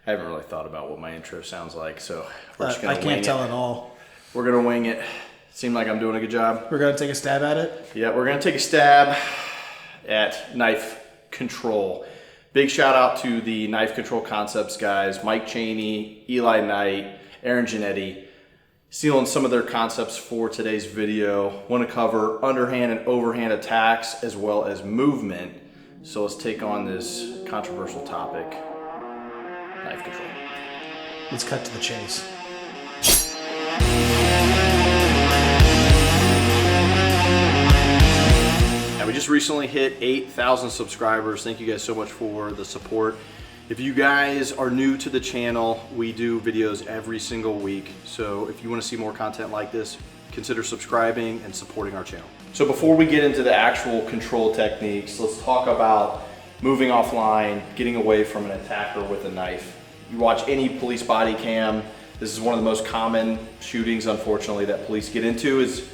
I haven't really thought about what my intro sounds like, so we're just gonna I can't tell at all. We're gonna wing it. Seemed like I'm doing a good job. We're gonna take a stab at it? Yeah, we're gonna take a stab at knife control. Big shout out to the Knife Control Concepts guys, Mike Cheney, Eli Knight, Aaron Giannetti, stealing some of their concepts for today's video. Want to cover underhand and overhand attacks as well as movement. So let's take on this controversial topic, knife control. Let's cut to the chase. Now, we just recently hit 8,000 subscribers. Thank you guys so much for the support. If you guys are new to the channel, we do videos every single week. So if you want to see more content like this, consider subscribing and supporting our channel. So before we get into the actual control techniques, let's talk about moving offline, getting away from an attacker with a knife. You watch any police body cam, this is one of the most common shootings, unfortunately, that police get into is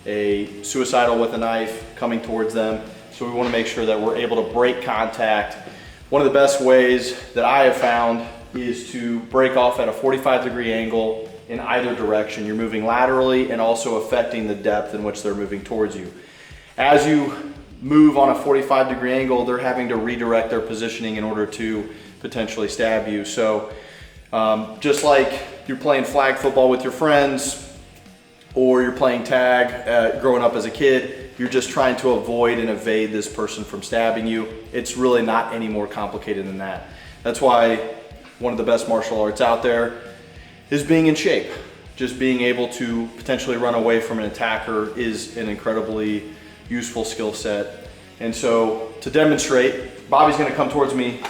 a suicidal with a knife coming towards them. So we want to make sure that we're able to break contact. One of the best ways that I have found is to break off at a 45-degree angle in either direction. You're moving laterally and also affecting the depth in which they're moving towards you. As you move on a 45-degree angle, they're having to redirect their positioning in order to potentially stab you. So just like you're playing flag football with your friends or you're playing tag growing up as a kid, you're just trying to avoid and evade this person from stabbing you. It's really not any more complicated than that. That's why one of the best martial arts out there is being in shape. Just being able to potentially run away from an attacker is an incredibly useful skill set. And so to demonstrate, Bobby's gonna come towards me.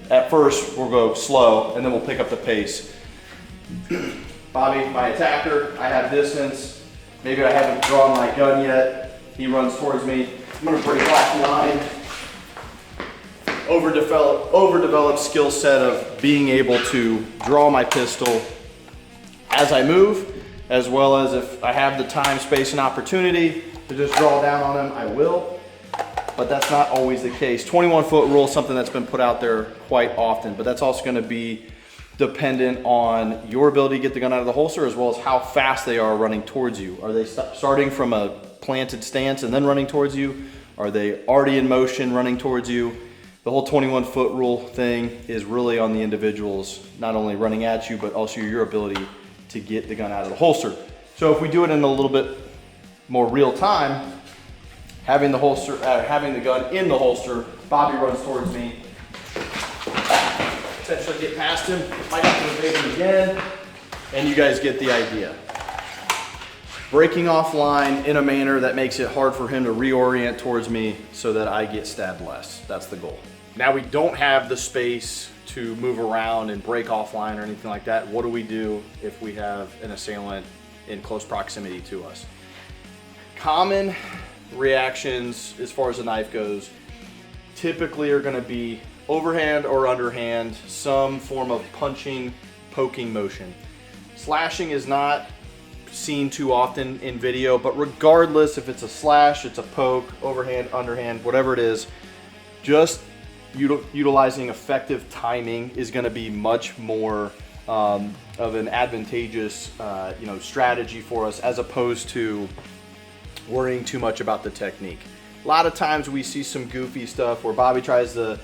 At first, we'll go slow and then we'll pick up the pace. Bobby, my attacker, I have distance. Maybe I haven't drawn my gun yet. He runs towards me. I'm gonna break off line. Overdeveloped skill set of being able to draw my pistol as I move, as well as if I have the time, space, and opportunity to just draw down on them, I will. But that's not always the case. 21-foot rule is something that's been put out there quite often, but that's also gonna be dependent on your ability to get the gun out of the holster as well as how fast they are running towards you. Are they starting from a planted stance and then running towards you? Are they already in motion running towards you? The whole 21-foot rule thing is really on the individuals, not only running at you, but also your ability to get the gun out of the holster. So if we do it in a little bit more real time, having the gun in the holster, Bobby runs towards me. Potentially get past him, might have to evade him again, and you guys get the idea. Breaking offline in a manner that makes it hard for him to reorient towards me so that I get stabbed less. That's the goal. Now we don't have the space to move around and break offline or anything like that. What do we do if we have an assailant in close proximity to us? Common reactions as far as the knife goes typically are going to be overhand or underhand, some form of punching, poking motion. Slashing is not seen too often in video, but regardless if it's a slash, it's a poke, overhand, underhand, whatever it is, just utilizing effective timing is going to be much more of an advantageous strategy for us as opposed to worrying too much about the technique. A lot of times we see some goofy stuff where Bobby tries to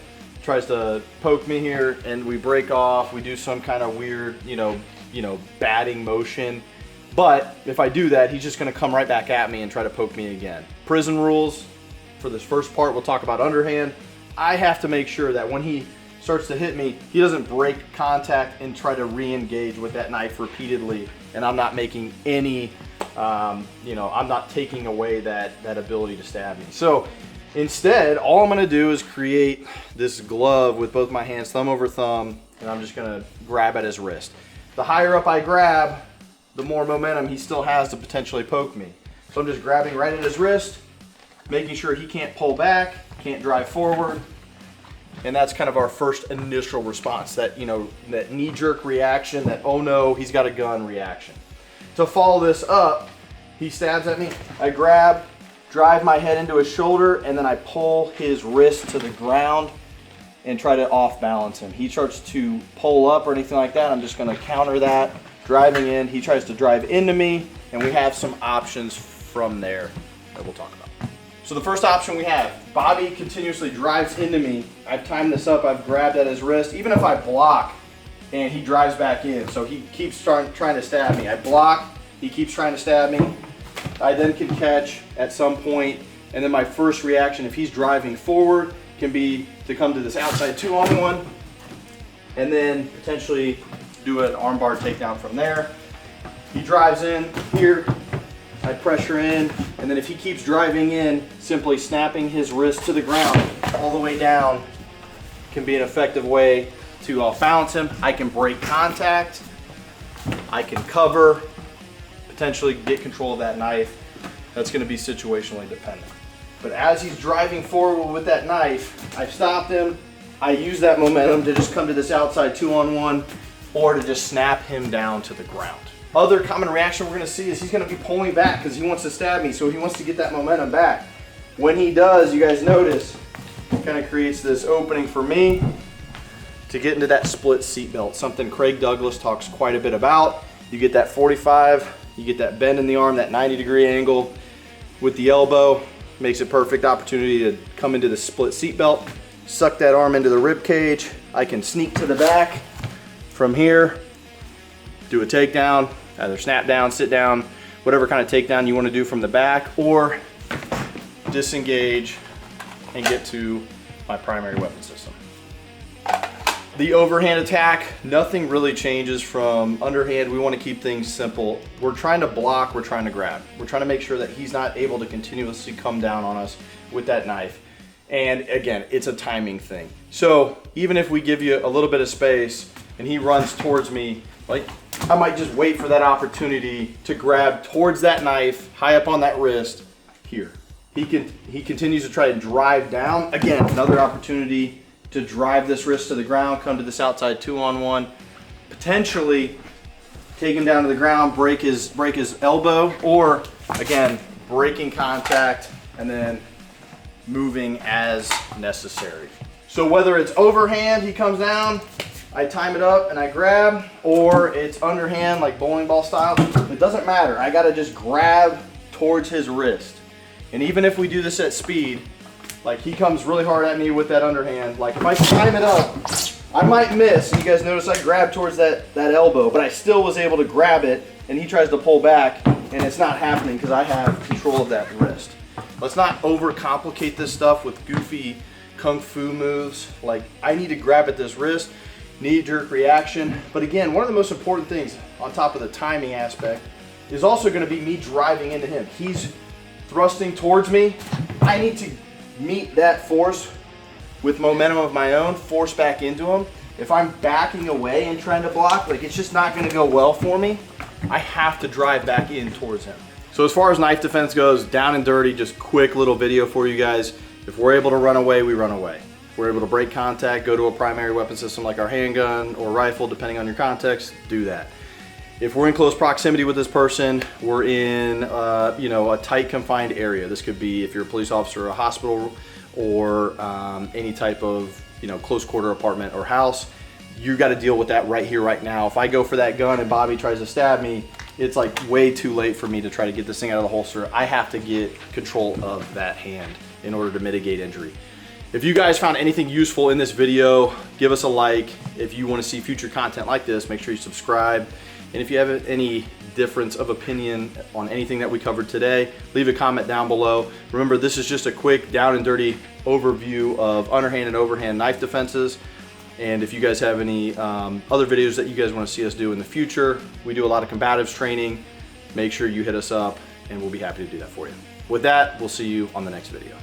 poke me here and we break off, we do some kind of weird batting motion. But if I do that, he's just gonna come right back at me and try to poke me again. Prison rules, for this first part, we'll talk about underhand. I have to make sure that when he starts to hit me, he doesn't break contact and try to re-engage with that knife repeatedly, and I'm not making any, I'm not taking away that ability to stab me. So instead, all I'm gonna do is create this glove with both my hands, thumb over thumb, and I'm just gonna grab at his wrist. The higher up I grab, the more momentum he still has to potentially poke me. So I'm just grabbing right at his wrist, making sure he can't pull back, can't drive forward. And that's kind of our first initial response, that knee-jerk reaction, that oh no, he's got a gun reaction. To follow this up, he stabs at me, I grab, drive my head into his shoulder, and then I pull his wrist to the ground and try to off balance him. He starts to pull up or anything like that, I'm just gonna counter that, driving in. He tries to drive into me, and we have some options from there that we'll talk about. So the first option we have, Bobby continuously drives into me. I've timed this up, I've grabbed at his wrist. Even if I block and he drives back in, so he keeps trying to stab me. I block, he keeps trying to stab me. I then can catch at some point, and then my first reaction, if he's driving forward, can be to come to this outside 2-on-1, and then potentially do an armbar takedown from there. He drives in here, I pressure in, and then if he keeps driving in, simply snapping his wrist to the ground all the way down can be an effective way to balance him. I can break contact, I can cover, potentially get control of that knife. That's going to be situationally dependent. But as he's driving forward with that knife, I've stopped him. I use that momentum to just come to this outside 2-on-1 or to just snap him down to the ground. Other common reaction we're going to see is he's going to be pulling back because he wants to stab me, so he wants to get that momentum back. When he does, you guys notice, it kind of creates this opening for me to get into that split seat belt, something Craig Douglas talks quite a bit about. You get that 45, you get that bend in the arm, that 90-degree angle with the elbow, makes it perfect opportunity to come into the split seat belt, suck that arm into the rib cage. I can sneak to the back from here, do a takedown, either snap down, sit down, whatever kind of takedown you want to do from the back, or disengage and get to my primary weapon system. The overhand attack, nothing really changes from underhand. We want to keep things simple. We're trying to block, we're trying to grab. We're trying to make sure that he's not able to continuously come down on us with that knife. And again, it's a timing thing. So even if we give you a little bit of space and he runs towards me, like I might just wait for that opportunity to grab towards that knife, high up on that wrist, here. He continues to try to drive down. Again, another opportunity to drive this wrist to the ground, come to this outside 2-on-1, potentially take him down to the ground, break his elbow, or again, breaking contact and then moving as necessary. So whether it's overhand, he comes down, I time it up and I grab, or it's underhand like bowling ball style, it doesn't matter. I gotta just grab towards his wrist. And even if we do this at speed, like he comes really hard at me with that underhand, like if I time it up, I might miss. And you guys notice I grabbed towards that elbow, but I still was able to grab it, and he tries to pull back and it's not happening because I have control of that wrist. Let's not overcomplicate this stuff with goofy kung fu moves. Like I need to grab at this wrist, knee-jerk reaction. But again, one of the most important things on top of the timing aspect is also going to be me driving into him. He's thrusting towards me. I need to meet that force with momentum of my own, force back into him. If I'm backing away and trying to block, like it's just not going to go well for me. I have to drive back in towards him. So as far as knife defense goes, down and dirty, just quick little video for you guys. If we're able to run away, we run away. If we're able to break contact, go to a primary weapon system like our handgun or rifle, depending on your context, do that. If we're in close proximity with this person, we're in a tight confined area. This could be if you're a police officer or a hospital or any type of close quarter apartment or house. You got to deal with that right here, right now. If I go for that gun and Bobby tries to stab me, it's like way too late for me to try to get this thing out of the holster. I have to get control of that hand in order to mitigate injury. If you guys found anything useful in this video, give us a like. If you want to see future content like this, make sure you subscribe. And if you have any difference of opinion on anything that we covered today, leave a comment down below. Remember, this is just a quick down and dirty overview of underhand and overhand knife defenses. And if you guys have any other videos that you guys want to see us do in the future, we do a lot of combatives training. Make sure you hit us up and we'll be happy to do that for you. With that, we'll see you on the next video.